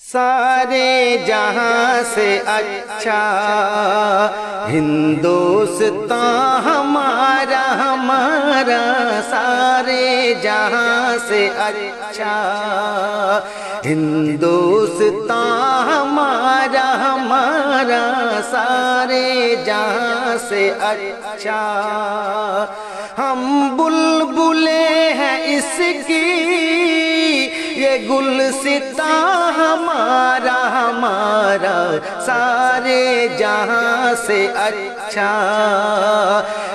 सारे जहां से अच्छा हिंदुस्तान हमारा हमारा, सारे जहां से अच्छा हिंदुस्तान हमारा हमारा, सारे जहां से अच्छा। हम बुलबुले हैं इसकी ये गुलसिता हमारा हमारा, सारे जहां से अच्छा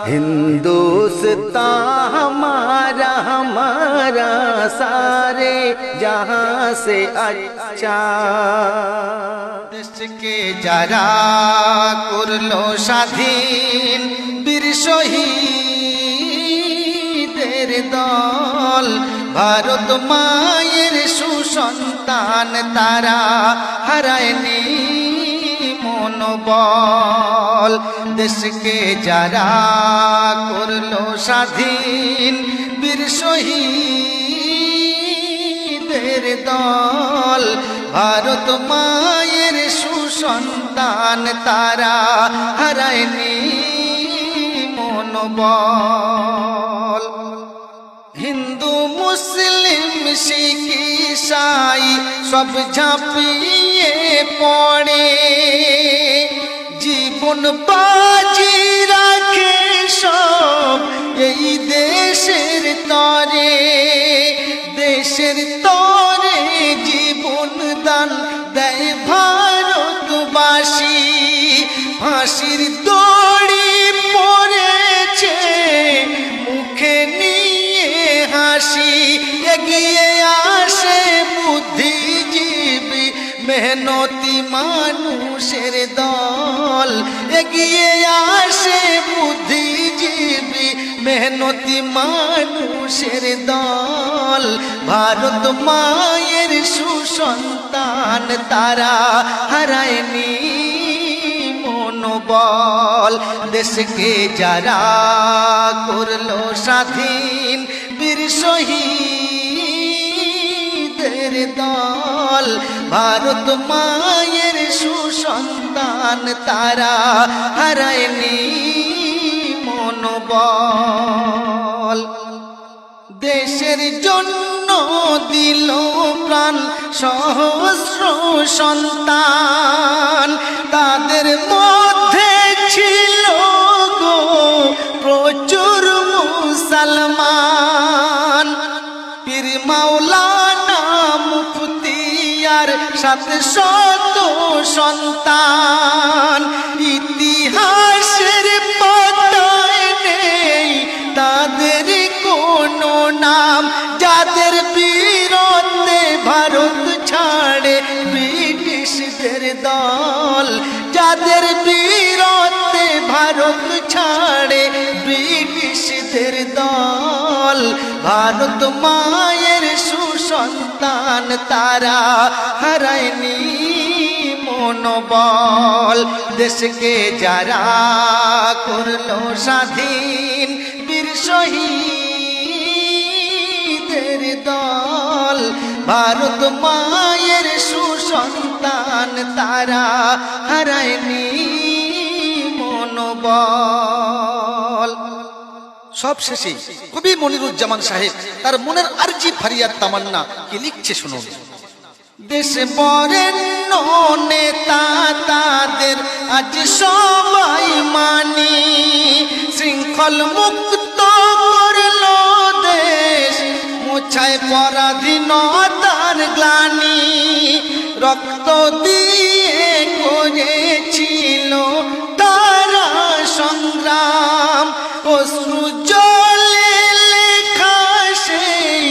हिंदुस्तान हमारा हमारा, सारे जहां से अच्छा। দেশকে যারা করলো স্বাধীন বীর শহীদের দল, ভারত মায়ের সুসন্তান তারা হারায়নি মনোবল। দেশকে যারা করলো স্বাধীন বীর শহীদের দল, ভারত মায়ের সুসন্তান তারা হারায়নি মনোবল। হিন্দু মুসলিম শিখ ঈসাই সব ঝাঁপিয়ে পড়ে, জীবন বাজি রাখে সব এই দেশের তরে। দেশের তরে জীবন দান দেয় ভারতবাসী, ফাঁসির দড়ি পড়েছে মুখে নিয়ে হাসি। এগিয়ে আসে বুদ্ধিজীবী মেহনতি মানুষের দল, এগিয়ে আসে বুদ্ধিজীবী মেহনতি মানুষের দল। ভারত মায়ের সুসন্তান তারা হারায়নি মনোবল। দেশকে যারা করলো স্বাধীন বীর শহীদের দল, ভারত মায়ের সুসন্তান তারা হারায়নি মনোবল। দেশের জন্য দিল প্রাণ সহস্র সন্তান, তাদের মধ্যে ছিল গো প্রচুর মুসলমান। পীর মাওলানা মুফতিয়ার 700 সন্তান, ইতিহাসের পাতায় নেই তাদের কোনো নাম। যাদের বীরত্বে ভারত ছাড়ে ব্রিটিশদের দল, যাদের বীরত্বে ভারত ছাড়ে ব্রিটিশদের দল। ভারত মায়ের সুসন্তান তারা হারায়নি মনোবল। দেশকে যারা করলো স্বাধীন বীর শহীদের দল, ভারত মায়ের সুসন্তান তারা হারায়নি মনোবল। সব শেষে কবি মনিরুজ্জামান সাহেব তার মনের আরজি ফারিয়াদ তামান্না কি লিখছে শুনুন। দেশ বরেণ্য নেতা তাদের আজ সবাই মানি, শৃঙ্খল মুক্ত করলো দেশ মোছায় পরাধীনতার গ্লানি। রক্ত দিয়ে করেছিল তারা সংগ্রাম, অশ্রু জলে লেখা সেই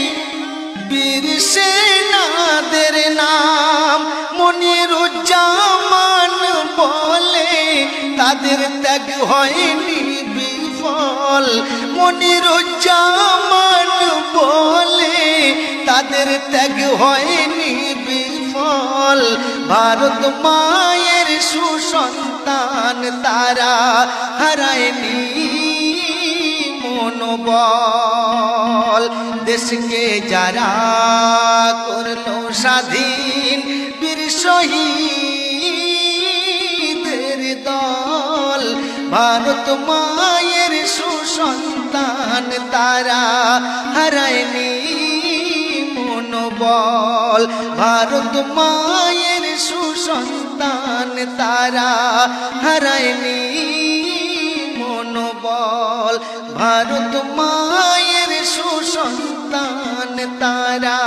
বীর সেনাদের নাম। মনিরুজ্জামান বলে তাদের ত্যাগ হয়নি বিফল, মনিরুজ্জামান বলে তাদের ত্যাগ হয়নি বিফল। ভারত মায়ের সুসন্তান তারা হারায়নি মনোবল। দেশকে যারা করলো স্বাধীন বীর শহীদের দল, ভারত মায়ের সুসন্তান তারা হারায়নি মনোবল। ভারত মায়ের সুসন্তান তারা হারায়নি মনোবল। ভারত মায়ের সুসন্তান তারা।